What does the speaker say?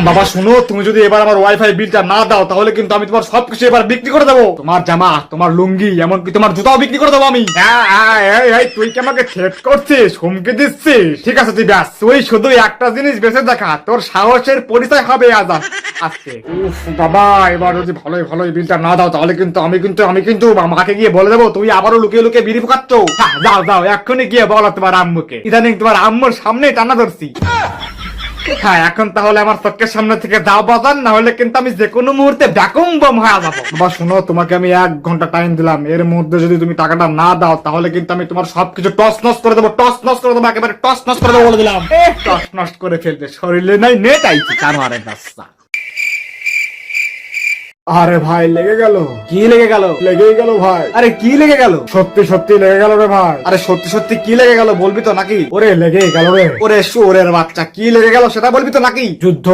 বাবা শুনো, তুমি যদি এবার আমার ওয়াইফাই বিলটা না দাও তাহলে কিন্তু আমি তোমার সবকিছু এবার বিক্রি করে দেবো। তোমার জামা, তোমার লুঙ্গি, এমনকি তোমার জুতাও বিক্রি করে দেবো আমি। তুই কি আমাকে থ্রেট করছিস, হুমকি দিচ্ছিস? ঠিক আছে তুই ব্যাস, তুই শুধু একটা জিনিস বেঁচে দেখা, তোর সাহসের পরিচয় হবে আজ আজকে। উফ বাবা, এবার যদি ভালোই ভালোই বিলটা না দাও তাহলে কিন্তু আমি কিন্তু মাকে গিয়ে বলে দেবো তুমি আবারও লুকিয়ে লুকিয়ে বিড়ি ফুকাচ্ছ। যাও যাও, এক্ষুনি গিয়ে বলো তোমার আম্মুকে। ইদানিং তোমার আম্মুর সামনে টানা ধরছি। হ্যাঁ, এখন তাহলে আমার চোখের সামনে থেকে যাও বাজান, না হলে কিন্তু আমি যে কোনো মুহূর্তে ব্যাকুম বম হয়ে যাবো। বাবা শুনো, তোমাকে আমি 1 ঘন্টা টাইম দিলাম, এর মধ্যে যদি তুমি টাকাটা না দাও তাহলে কিন্তু আমি তোমার সবকিছু টস নস করে দেবো, টস নস করে দেবো, একেবারে টস নস করে দেবো বলে দিলাম। টস নস করে ফেলতে শরীরে নাই নেট আইছি কারণে বাচ্চা। আরে ভাই লেগে গেল। কি লেগে গেল? লেগেই গেল ভাই। আরে কি লেগে গেল? সত্যি সত্যি লেগে গেল রে ভাই। আরে সত্যি সত্যি কি লেগে গেল বলবি তো নাকি? ওরে লেগেই গেল রে। ওরে শুয়োরের বাচ্চা, কি লেগে গেল সেটা বলবি তো নাকি? যুদ্ধ।